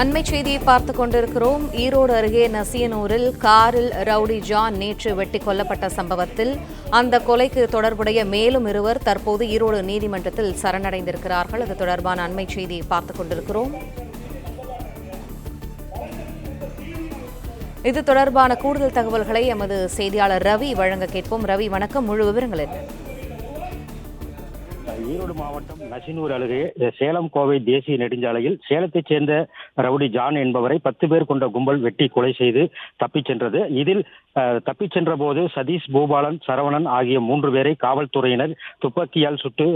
அண்மை செய்தியை பார்த்துக் கொண்டிருக்கிறோம். ஈரோடு அருகே நசியனூரில் காரில் ரவுடி ஜான் நேற்று வெட்டி கொல்லப்பட்ட சம்பவத்தில் அந்த கொலைக்கு தொடர்புடைய மேலும் இருவர் தற்போது ஈரோடு நீதிமன்றத்தில் சரணடைந்திருக்கிறார்கள். அது தொடர்பான அண்மை செய்தியை பார்த்துக் கொண்டிருக்கிறோம். இது தொடர்பான கூடுதல் தகவல்களை எமது செய்தியாளர் ரவி வழங்க கேட்போம். ரவி, வணக்கம். முழு விவரங்கள் என்ன? ஈரோடு மாவட்டம் நசினூர் அருகே சேலம் கோவை தேசிய நெடுஞ்சாலையில் சேலத்தைச் சேர்ந்த ரவுடி ஜான் என்பவரை 10 பேர் கொண்ட கும்பல் வெட்டி கொலை செய்து தப்பிச் சென்றது. இதில் தப்பிச் சென்ற போது சதீஷ், பூபாலன், சரவணன் ஆகிய 3 பேரை காவல்துறையினர் துப்பாக்கியால் சுட்டு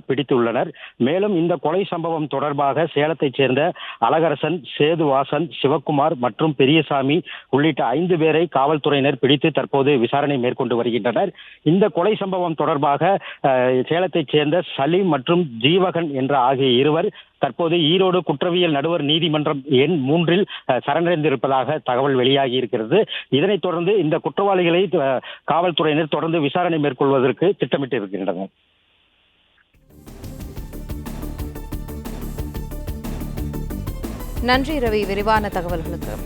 பிடித்துள்ளனர். மேலும் இந்த கொலை சம்பவம் தொடர்பாக சேலத்தைச் சேர்ந்த அழகரசன், சேதுவாசன், சிவக்குமார் மற்றும் பெரியசாமி உள்ளிட்ட 5 பேரை காவல்துறையினர் பிடித்து தற்போது விசாரணை மேற்கொண்டு வருகின்றனர். இந்த கொலை சம்பவம் தொடர்பாக சேலத்தைச் சேர்ந்த சலீம் மற்றும் ஜீவகன் என்ற ஆகிய இருவர் தற்போது ஈரோடு குற்றவியல் நடுவர் நீதிமன்றம் எண் 3 சரணடைந்திருப்பதாக தகவல் வெளியாகி இருக்கிறது. இதனைத் தொடர்ந்து இந்த குற்றவாளிகளை காவல்துறையினர் தொடர்ந்து விசாரணை மேற்கொள்வதற்கு திட்டமிட்டு இருக்கின்றனர். நன்றி ரவி, விரிவான தகவல்களுக்கு.